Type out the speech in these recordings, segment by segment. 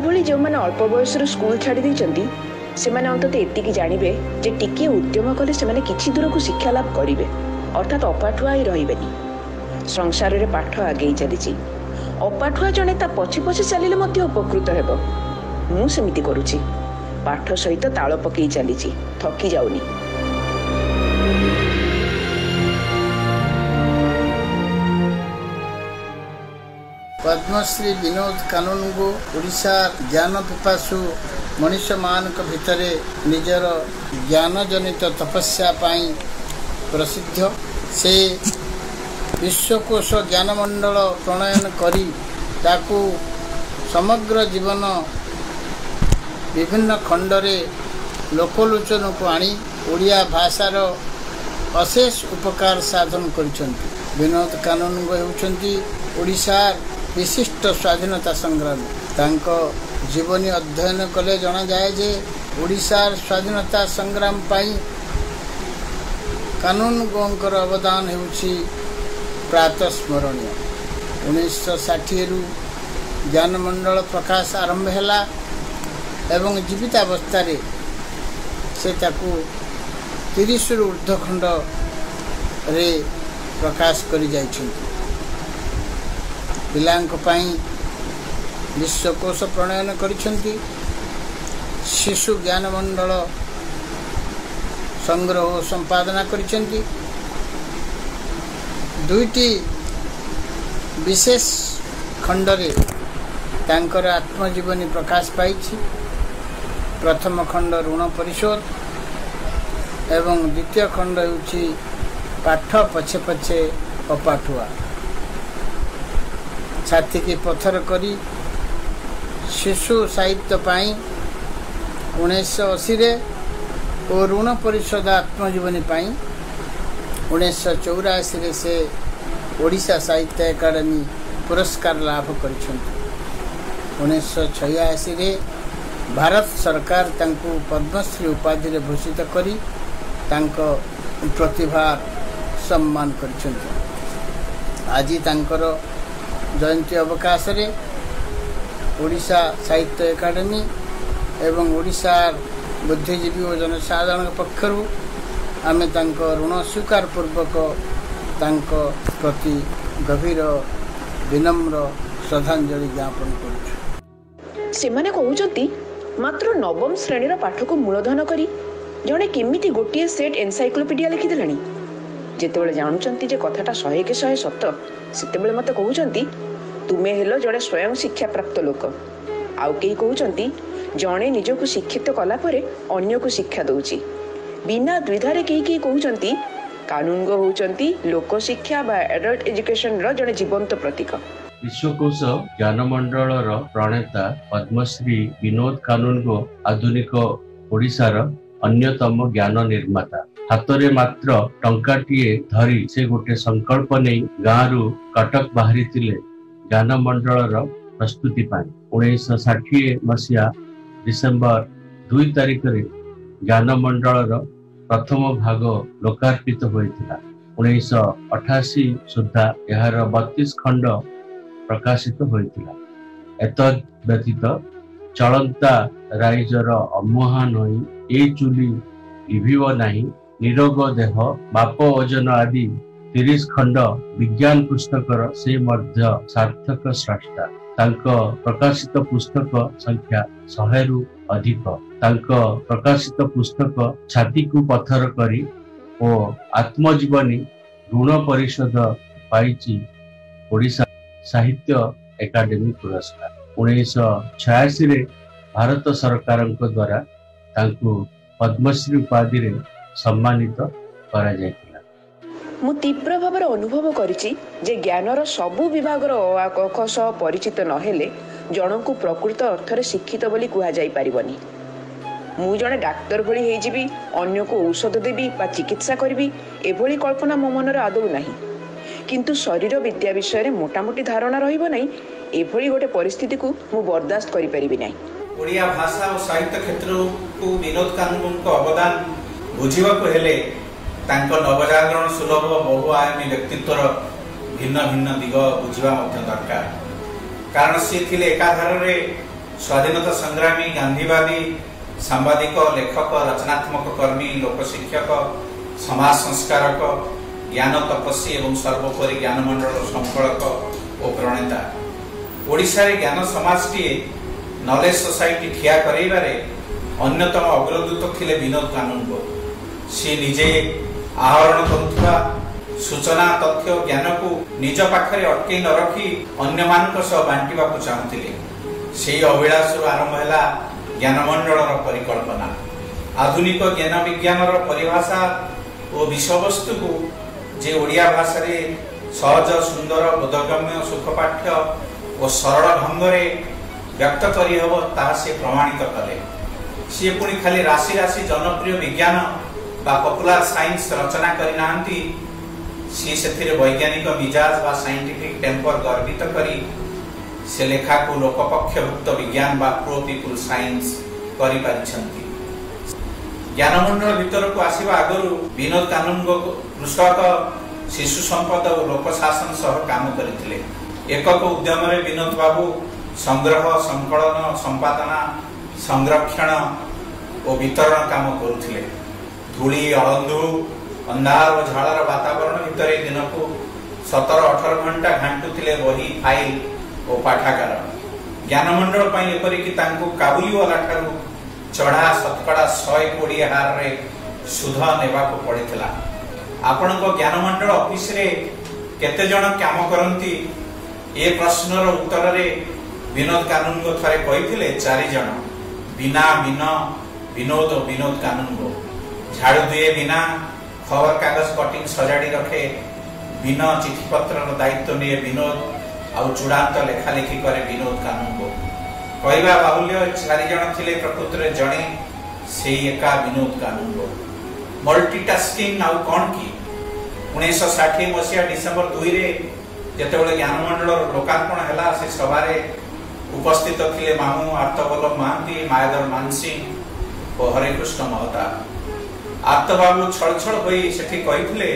भली जो मैंने अल्प बयस स्कूल छाड़ी देइचंती से माने अंतत एतिकी जानिबे जे टिके उद्यम कले से माने किछि दूर को शिक्षा लाभ करिवे अर्थात अपाठुआ ही रहिबेनी। संसार रे पाठ आगे चलीची अपाठुआ जने ता पछे पछे चलिले मध्य उपकृत हेबो। मु सेमिति करूची पाठ सहित ताल पकई चलीची थकी जाउनी। पद्मश्री विनोद कानूनगो ओडिशा ज्ञान पिपासु मनुष्य मान भितर निजर ज्ञान जनित तपस्या पाई प्रसिद्ध। से विश्वकोश ज्ञानमंडल प्रणयन करी ताकू समग्र जीवन विभिन्न खंडरे लोकलोचन को आनी ओडिया भाषार अशेष उपकार साधन करिसंती। विनोद कानूनगो हेउचंती ओडिशार विशिष्ट स्वाधीनता संग्रामी। तांको जीवनी अध्ययन कले जना जाए जे ओडिशार स्वाधीनता संग्राम पाई कानूनगोंकर अवदान हेउछि प्रातस्मरणीय। 1960 रु ज्ञानमंडल प्रकाश आरंभ हैला एवं जीवितावस्था से ताकू 30 रु ऊर्ध्व खंड रे प्रकाश करि जाइछन्ति। पिलांक पाई विश्वकोश प्रणयन करिछन्ति। शिशु ज्ञानमंडल संग्रह संपादना करिछन्ति। दुईटी विशेष खंडरे तांकर आत्मजीवनी प्रकाश पाइछि। प्रथम खंड ऋण परिशोध एवं द्वितीय खंड हेउछि पाठ पछे पछे अपाठुआ। छाती की पत्थर करी शिशु साहित्य पाई 1980 रे और ऋण परिषद आत्मजीवनी पाई 1984 रे से ओडिशा साहित्य एकाडेमी पुरस्कार लाभ करिसंती। 1986 रे भारत सरकार तांको पद्मश्री उपाधि रे भूषित करी तांको प्रतिभा सम्मान करिसंती। आज तांकर जयंती अवकाश रे ओडिशा साहित्य एकाडेमी एवं ओडिशा बुद्धिजीवी और जनसाधारण पक्षर आमे तांको ऋण स्वीकार पूर्वक तांको प्रति गभीर विनम्र श्रद्धांजलि ज्ञापन करूछु। सेमाने कहउचंती मात्र नवम श्रेणीर पाठ को मूलधन करी जणे केमिति गोटिए सेट एनसाइक्लोपीडिया लिखि देलानी। जेतेबेले जानुचंती जे कथाटा 100 के 100 सत्य सेतेबेले मते कहउचंती तुमे हेलो जड़े स्वयं शिक्षा प्राप्त लोक। आउ केही कहउचंती जणे निजको शिक्षित कला परे अन्य को शिक्षा दउची। बिना द्विधारे केही कहउचंती कानूनगो होउचंती लोक शिक्षा बा एडल्ट एजुकेशन रो जड़े जीवंत प्रतीक। विश्वकोश ज्ञानमंडल प्रणेता पद्मश्री विनोद कानूनगो आधुनिक ओडिशार अन्यतम ज्ञान निर्माता। हातरे मात्र टंकाटीए धरी से गोटे संकल्प नहीं गाँव कटक बाहरी ज्ञानमंडल प्रस्तुति पाई 1960 मसीहा डिसेम्बर 2 तारिख रे ज्ञानमंडल प्रथम भाग लोकार्पित होइतिला। 1988 सुधा यार 32 खंड प्रकाशित होइतिला। एतद व्यतीत चलंता राइजर अमुहा नई ए चुली लिभिव नाही निरोग देह बाप ओजन आदि 30 खंड विज्ञान पुस्तकर से मध्य सार्थक स्रष्टा। तांको प्रकाशित पुस्तक संख्या 100 रु अधिक। तांको प्रकाशित पुस्तक छाती को पत्थर करी और आत्मजीवनी ऋण परिषद पाइची ओडिशा साहित्य एकाडेमी पुरस्कार। 1986 रे भारत सरकार द्वारा तांको पद्मश्री उपाधि रे सम्मानित करा जायतिला। मु तीव्र भाव अनुभव करिछि जे ज्ञानर सबु विभागर अ क ख सह परिचित नहेले जनकु प्रकृत अर्थरे शिक्षित बोली कुहा जाई परिबनी। मु जणे डाक्टर भली हेई जिबी अन्य को औषध देबी बा चिकित्सा करबी एभली कल्पना मो मनरे आदौ नाही। किंतु शरीर विद्या विषय रे मोटामोटी धारणा रहिबो नाही एभली गोटे परिस्थिति को मु बर्दाश्त करि परिबी नाही। ओडिया भाषा और साहित्य क्षेत्र को विनोद कानून को अवदान बुझिबा को हेले तांको नवजागरण सुलभ बहुआयामी व्यक्तित्वर भिन्न भिन्न दिग बुझिबा मध्य दरकार। कारण से थिले एकाधार रे स्वाधीनता संग्रामी, गांधीवादी, सांबादिक, लेखक, रचनात्मक कर्मी, लोकशिक्षक, समाज संस्कारक, ज्ञान तपस्वी एवं सर्वोपरि ज्ञानमंडल संकलक और प्रणेता। ओडिशा रे ज्ञान समाजटी नॉलेज सोसाइटी ठिया कराइबारे अन्यतम अग्रदूत थिले विनोद कानूनगो। सी निजे आहरण करुवा सूचना, तथ्य, ज्ञान को निज पाखरे अटके न रखी अन्य मानक सह बांटिबा को चाहुथिले। सेही अभिलाषर आरंभ हैला ज्ञानमंडलर परिकल्पना। आधुनिक ज्ञान विज्ञानर परिभाषा और विषयवस्तु को जे ओडिया भाषा रे सहज, सुंदर, बोधगम्य, सुखपाठ्य और सरल ढंग रे व्यक्त करी हबो ता से प्रमाणित कले। सी पुणी खाली राशि राशि जनप्रिय विज्ञान बा पॉपुलर साइंस रचना करी नांती, सी सेथिरे वैज्ञानिक मिजाज बा साइंटिफिक टेम्पर गर्वित करी से लेखा को लोकपक्षभुक्त विज्ञान बा प्रो पीपुल साइंस करी पारिछंती। ज्ञानमंडल भीतर को आसीबा आगरु विनोद कानूनगो कृषक, शिशु संपद और लोकशासन सह काम करथिले। एकक उद्यम रे विनोद बाबू संग्रह, संकलन, संपादना, संरक्षण और वितरण काम करुथिले। धूली, अळंधु, अंधार और झाड़र वातावरण भितर दिन को 17-18 घंटा घांटुथिले बही, फाइल और पाठागार। ज्ञानमंडल पई एपरिक तांको काबुलीवाला ठारू चढ़ा शतकड़ा 120 हार रे सुध नेबा को पड़िथिला। आपनको ज्ञानमंडल ऑफिस रे केते जण काम करंती ए प्रश्नर उत्तर रे विनोद कानून को थरे कहिथिले 4 जण। बिना, बिना, विनोद और विनोद कानून को झाड़ू दिए बिना, खबर कागज कटिंग सजाड़ी रखे बिना, चिठी पत्र दायित्व निये विनोद और चूड़ांत लेखा लेखी करे विनोद कानून को। कहवा बाहुल्य 4 जण थिले, प्रकृत रे जणे सेही एका विनोद कानून को। मल्टीटास्किंग आउ कोन की 1960 मसिया डिसेंबर 2 रे जेतेबेले ज्ञानमंडल लोकार्पण हैला से सभारे उपस्थित थिले मामू आर्तवल्लभ महांती, मायाधर मानसिंह और हरिकृष्ण महता। आर्तबाबू छलछल होई सेठी कहिथिले,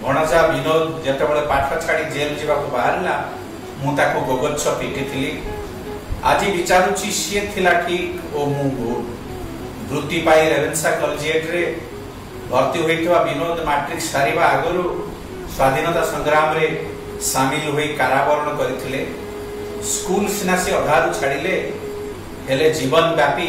भणजा विनोद जेतेबेले पाठ छाड़ी जेल जीवा को बाहरला मु ताको गोगच्छ पिटिथिली। आज विचारुची सिए थिला ठीक ओ मु भूल। वृत्ति पाई रेवेन्सा कॉलेजिएट रे भर्ती होइतवा विनोद मैट्रिक सारिबा आगरु स्वाधीनता संग्राम रे शामिल होई कारावरण करथिले। स्कूल सिना से अधारु छाड़िले हेले जीवन व्यापी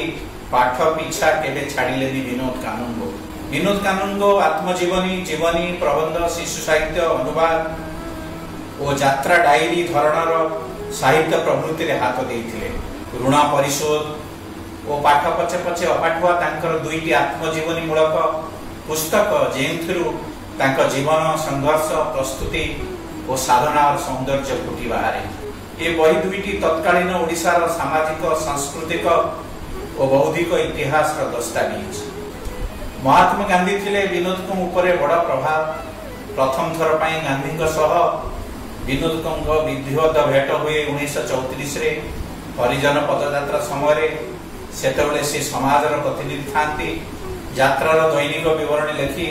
पाठ पीछा केबे छाड़िलेनी विनोद कानून को। विनोद कानून को आत्मजीवनी, जीवनी, प्रबंध, शिशु साहित्य, अनुवाद और यात्रा डायरी धरणर साहित्य प्रवृत्ति रे हाथ देइथिले। ऋण परिशोध और पाठ पछे पछे अपाठुआ तांकर 2टी आत्मजीवनी मूलक पुस्तक जेंथुरु तांकर जीवन, संघर्ष, प्रस्तुति और साधना और सौंदर्य फुटी बाहरे। ये बही 2टी तत्कालीन ओडिशार सामाजिक, सांस्कृतिक और बौद्धिक इतिहास रा दस्तावेज। महात्मा गांधी थिले विनोद को ऊपर बड़ प्रभाव। प्रथम थर पई गांधी को सह विनोद को विधिवत भेट हुए 1934 रे हरिजन पदयात्रा समय रे। सेतेबेले से समाजर प्रतिनिधि थांती। यात्रार दैनिक विवरणी लेखि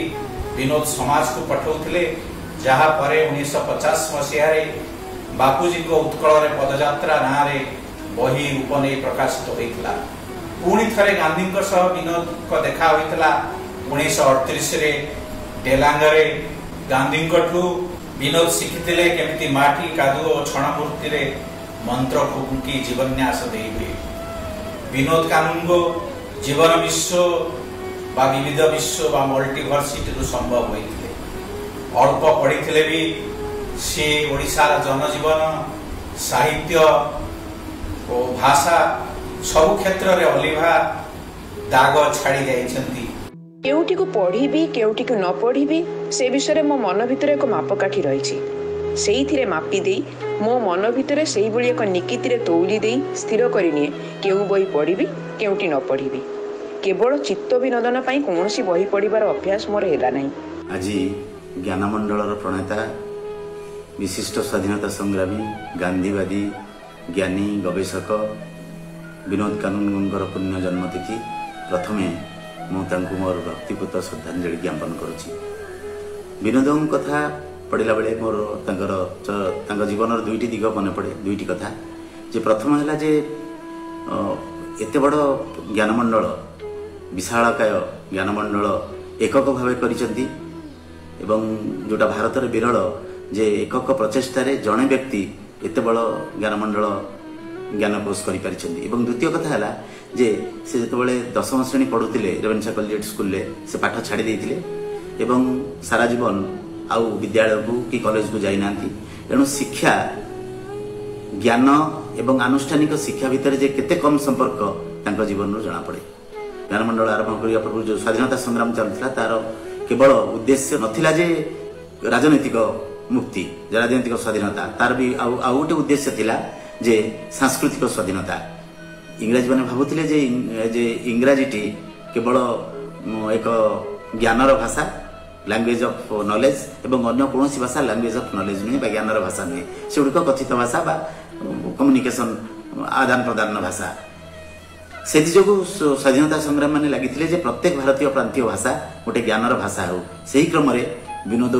विनोद समाज को पठाउथिले, जहा परे 1950 मसिया रे बापूजी को उत्कल रे पदयात्रा ना रे बही रूप नै प्रकाशित होइतला। पुणी थरे गांधी को सह विनोद को देखा होइतला 1938 रे डेलांग रे। गांधी को ठू विनोद शिखिथिले केमिति माटी, कादुओ और छण मूर्ति रे मंत्र फुंकी जीवन्यास देई हुए। विनोद कानून को जीवन विश्व बा विविध विश्व बा मल्टीवर्सिटी रु संभव होइथिले। अल्प पढ़िथिले भी से ओडिशार जनजीवन, साहित्य और भाषा सब क्षेत्र रे अलिभा दाग छाड़ी जाइछंती। केउटी को पढ़िबी केउटी को न पढ़िबी से विषय मो मन भितर एक मापकाठी रही। सेइथिरे मापी देई मो मन भितर सेही भली एक निकिति रे तौली देई स्थिर करिनिए केउ बही पढ़िबी केउटी न पढ़िबी। केवल चित्त विनोदन पई कोनोसी बही पढ़िबार अभ्यास मोर हेला नाही। आज ज्ञानमंडलर प्रणेता, विशिष्ट स्वाधीनता संग्रामी, गांधीवादी, ज्ञानी, गवेषक विनोद कानूनगोंकर पुण्य जन्मतिथि। प्रथमे मुझे मोर भक्तिपूत श्रद्धांजलि ज्ञापन करुछि। विनोद कथा पढ़ला बेले मोर जीवन 2टी दिग मन पड़े। 2टी कथा जे प्रथम है जे एते बड़ ज्ञानमंडल विशालकाय ज्ञानमंडल एकक भाव करिसेंती एवं जोटा भारत विरल जे एकक प्रचेष्टार जड़े व्यक्ति एते बड़ ज्ञानमंडल ज्ञानकोश कर द्वितीय कथा है जे से जिते 10वीं श्रेणी पढ़ुते रेवेन्सा कॉलेज स्कूल से पाठ छाड़ी देते एवं सारा जीवन आउ विद्यालय को कि कॉलेज को जाई नांती एणु शिक्षा ज्ञान एवं आनुष्ठानिक शिक्षा भितर जे केते कम संपर्क तांको जीवन जना पड़े। ज्ञानमंडल आरंभ करिया पूर्व जो स्वाधीनता संग्राम चलता तार केवल उद्देश्य नथिला जे राजनैतिक मुक्ति राजनैतिक स्वाधीनता तार भी आउ गोटे उद्देश्य थिला जे सांस्कृतिक स्वाधीनता। इंग्राजी मैंने भावुले जे इंग्राजीटी केवल एक ज्ञानर भाषा लैंग्वेज ऑफ नॉलेज एवं अन्य कौन भाषा लैंग्वेज ऑफ नॉलेज नुहे ज्ञानर भाषा नुहे से गुड़िक कथित भाषा बा कम्युनिकेशन आदान प्रदान भाषा से स्वाधीनता संग्राम मैंने लगी प्रत्येक भारतीय प्रांतीय भाषा गोटे ज्ञानर भाषा हो से क्रम विनोद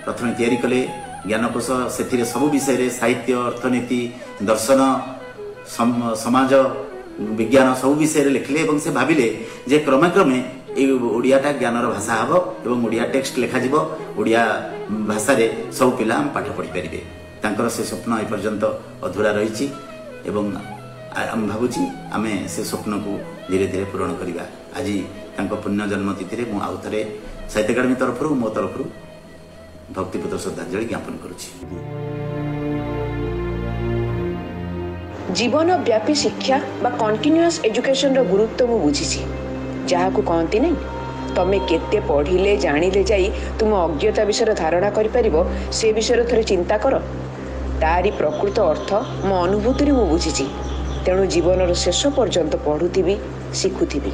प्रथम तैयारी कले ज्ञानकोश से सबु विषय साहित्य अर्थनीति दर्शन समाज विज्ञान सबु विषय लिखले और से भाविले जे क्रमे क्रमे ओडियाटा ज्ञानर भाषा हम एवं ओडिया टेक्स्ट लिखा ओडिया भाषा रे सब पिला पाठ पढ़ी पारे तांकर से स्वप्न एपर्यंत अधूरा रही आम भावुची आमे से स्वप्न को धीरे धीरे पूरण करवा। आज तांको पुण्य जन्म तिथि रे मु आउ थरे साहित्य अकादमी तरफ मो तरफ भक्तिपुत्र श्रद्धांजलि ज्ञापन करुछि। जीवन व्यापी शिक्षा बा कंटिन्यूअस एजुकेशन रो गुरुत्व मु बुझिछि जहा को कहंती नहीं तमे केते पढ़िले जानिले जाई तुम अज्ञता विषय धारणा करि परिबो से विषय थरे चिंता कर तारी प्रकृत अर्थ मो अनुभूति मु बुझिछि तेणु जीवन शेष पर्यंत पढ़ुथिबी शिखुथिबी।